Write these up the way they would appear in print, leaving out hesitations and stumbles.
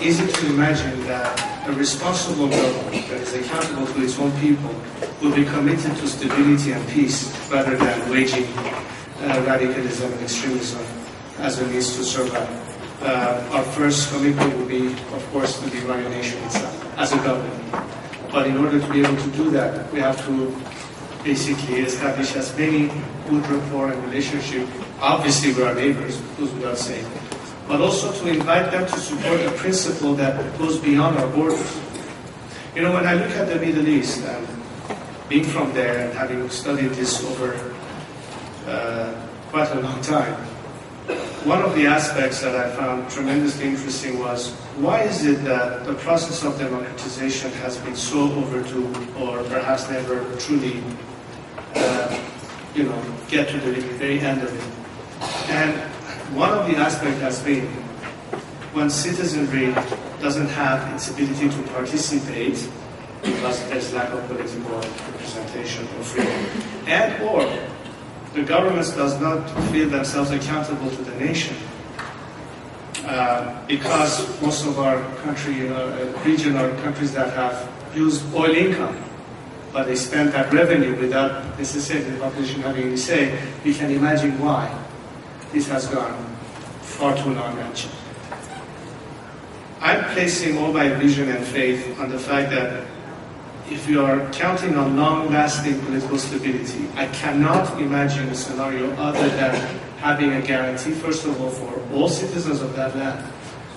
easy to imagine that a responsible government that is accountable to its own people will be committed to stability and peace rather than waging radicalism and extremism as a means to survive. Our first commitment will be, of course, to the Iranian nation itself as a government. But in order to be able to do that, we have to basically establish as many good rapport and relationship, obviously with our neighbors, goes without saying, but also to invite them to support a principle that goes beyond our borders. You know, when I look at the Middle East, and being from there and having studied this over quite a long time, one of the aspects that I found tremendously interesting was, why is it that the process of democratization has been so overdue, or perhaps never truly, get to the very end of it? And one of the aspects has been when citizenry doesn't have its ability to participate because there's lack of political representation or freedom, and or the governments does not feel themselves accountable to the nation because most of our region are countries that have used oil income, but they spend that revenue without necessarily the population having any say. You can imagine why this has gone far too long. I'm placing all my vision and faith on the fact that if you are counting on long-lasting political stability, I cannot imagine a scenario other than having a guarantee, first of all, for all citizens of that land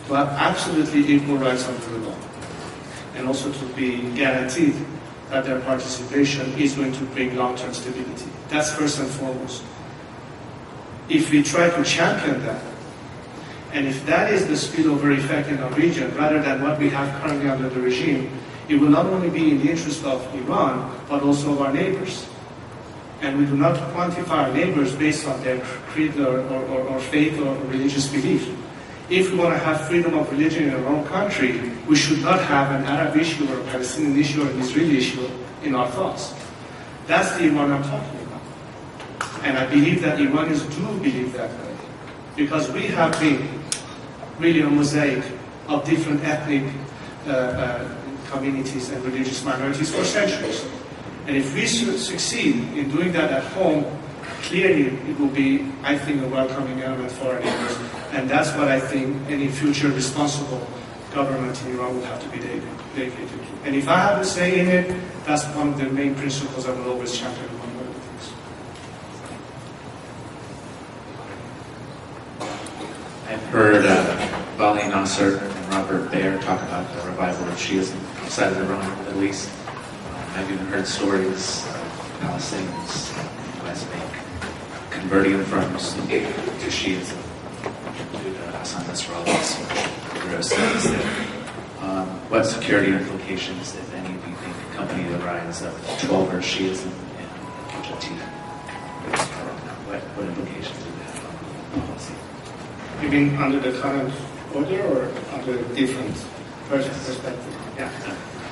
to have absolutely equal rights under the law, and also to be guaranteed that their participation is going to bring long-term stability. That's first and foremost. If we try to champion that, and if that is the spillover effect in our region, rather than what we have currently under the regime, it will not only be in the interest of Iran, but also of our neighbors. And we do not quantify our neighbors based on their creed or faith or religious belief. If we want to have freedom of religion in our own country, we should not have an Arab issue or a Palestinian issue or an Israeli issue in our thoughts. That's the Iran I'm talking about. And I believe that Iranians do believe that way, because we have been really a mosaic of different ethnic communities and religious minorities for centuries. And if we succeed in doing that at home, clearly it will be, I think, a welcoming element for our neighbors. And that's what I think any future responsible government in Iran will have to be dedicated to. And if I have a say in it, that's one of the main principles I will always champion among other things. I've heard Bali Nasser and Robert Baer talk about the revival of Shiism outside of Iran and the Middle East. I've even heard stories of Palestinians in the West Bank converting from Sunni to Shiism due to Hassan Nasrallah's rigorous studies there. What security implications, if any, do you think accompany the rise of 12er Shiism in Qatar? What implications do they have on policy? You mean under the current order or under a different perspective? Yeah.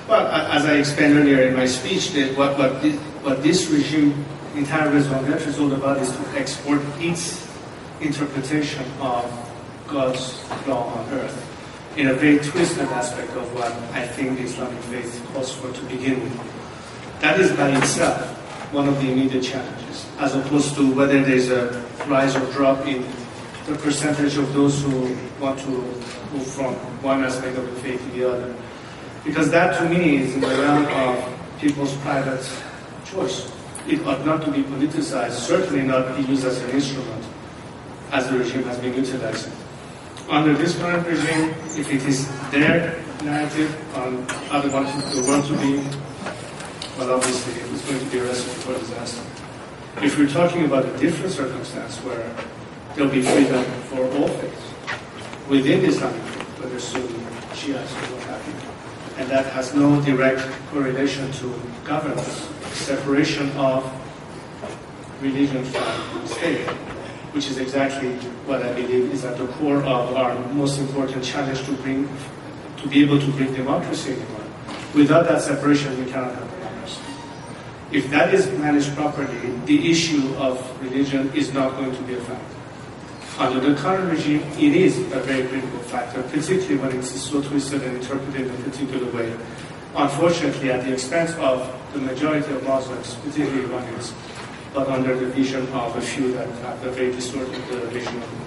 Well, as I explained earlier in my speech, that what this regime, entire Rizwan is all about is to export its interpretation of God's law on earth in a very twisted aspect of what I think the Islamic faith calls for to begin with. That is by itself one of the immediate challenges, as opposed to whether there's a rise or drop in the percentage of those who want to move from one aspect of the faith to the other. Because that, to me, is in the realm of people's private choice. It ought not to be politicized, certainly not be used as an instrument, as the regime has been utilizing. Under this current regime, if it is their narrative on how they want the world to be, well, obviously, it's going to be a recipe for disaster. If we're talking about a different circumstance where there'll be freedom for all faiths within the Islamic faith, whether Sunni, Shiites, or what have you, and that has no direct correlation to governance, separation of religion from state, which is exactly what I believe is at the core of our most important challenge to be able to bring democracy in Iran. Without that separation, we cannot have democracy. If that is managed properly, the issue of religion is not going to be a factor. Under the current regime, it is a very critical factor, particularly when it's so twisted and interpreted in a particular way. Unfortunately, at the expense of the majority of Muslims, particularly Iranians, but under the vision of a few that have a very distorted vision of it.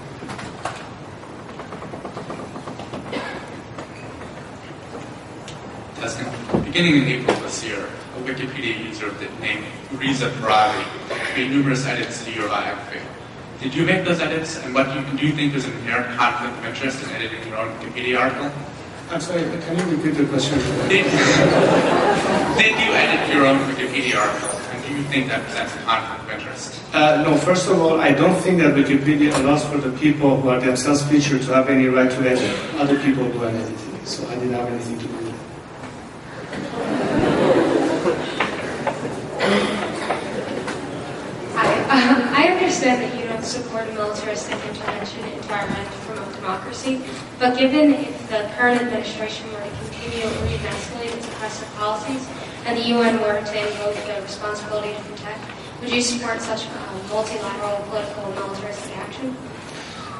Beginning in April this year, a Wikipedia user named Reza Pahlavi made numerous edits to your biography. Did you make those edits, and what do you think is an inherent conflict of interest in editing your own Wikipedia article? I'm sorry, can you repeat the question? Did you edit your own Wikipedia article, and do you think that presents a conflict of interest? No, first of all, I don't think that Wikipedia allows for the people who are themselves featured to have any right to edit other people who are editing. So I didn't have anything to do with it. I understand that you don't support a militaristic intervention into Iran to promote democracy, but given if the current administration were to continue or even escalate its oppressive policies, and the UN were to invoke the responsibility to protect, would you support such multilateral political militaristic action?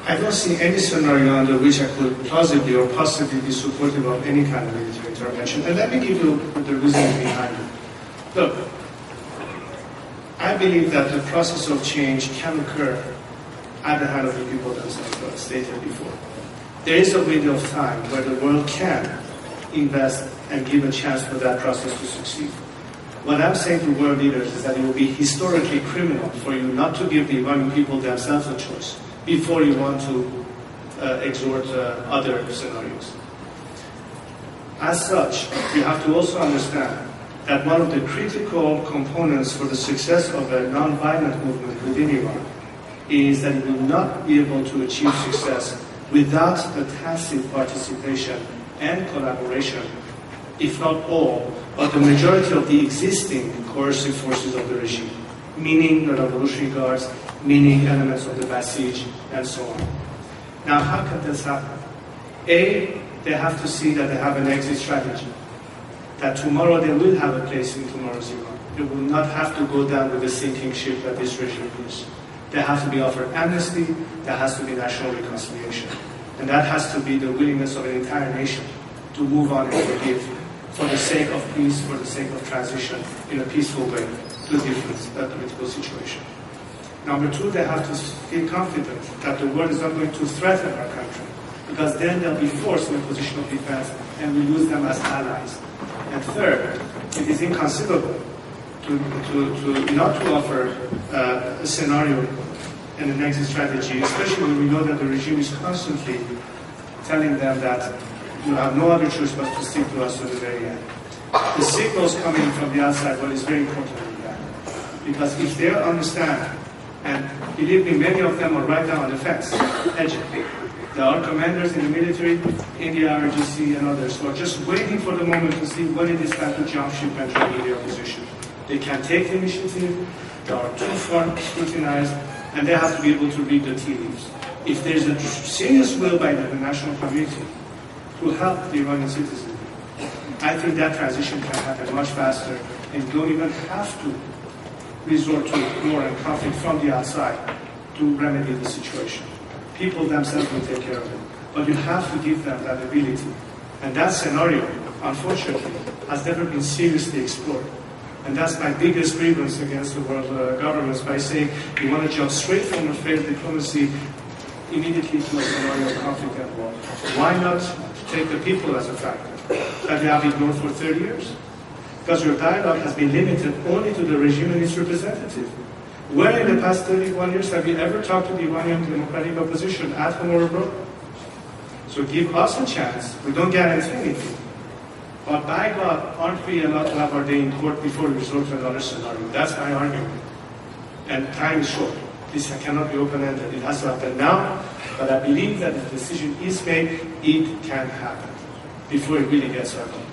I don't see any scenario under which I could plausibly or possibly be supportive of any kind of military intervention. And let me give you the reasoning behind it. Look, I believe that the process of change can occur at the hand of the people themselves, as I stated before. There is a window of time where the world can invest and give a chance for that process to succeed. What I'm saying to world leaders is that it will be historically criminal for you not to give the Iranian people themselves a choice before you want to exhort other scenarios. As such, you have to also understand that one of the critical components for the success of a non-violent movement within Iran is that it will not be able to achieve success without the tacit participation and collaboration, if not all, but the majority of the existing coercive forces of the regime, meaning the Revolutionary Guards, meaning elements of the Basij, and so on. Now, how can this happen? A, they have to see that they have an exit strategy, that tomorrow they will have a place in tomorrow's Iran. They will not have to go down with the sinking ship that this regime is. There has to be offered amnesty, there has to be national reconciliation. And that has to be the willingness of an entire nation to move on and forgive for the sake of peace, for the sake of transition in a peaceful way to a different political situation. Number two, they have to feel confident that the world is not going to threaten our country, because then they'll be forced in a position of defense and we lose them as allies. And third, it is inconceivable to not to offer a scenario and an exit strategy, especially when we know that the regime is constantly telling them that you have no other choice but to stick to us to the very end. The signals coming from the outside, well, is very important in that. Because if they understand, and believe me, many of them are right now on the fence, edging. There are commanders in the military, in the IRGC and others who are just waiting for the moment to see when it is time to jump ship and join the opposition. They can take the initiative, they are too far scrutinized, and they have to be able to read the tea leaves. If there's a serious will by the international community to help the Iranian citizens, I think that transition can happen much faster, and you don't even have to resort to war and conflict from the outside to remedy the situation. People themselves will take care of it. But you have to give them that ability. And that scenario, unfortunately, has never been seriously explored. And that's my biggest grievance against the world governments, by saying you want to jump straight from a failed diplomacy immediately to a scenario of conflict and war. Why not take the people as a factor that you have ignored for 30 years? Because your dialogue has been limited only to the regime and its representative. Where in the past 31 years have you ever talked to the Iranian democratic opposition at home or abroad? So give us a chance. We don't guarantee anything. But by God, aren't we allowed to have our day in court before we resort to another scenario? That's my argument. And time is short. This cannot be open-ended. It has to happen now. But I believe that if the decision is made, it can happen before it really gets ugly.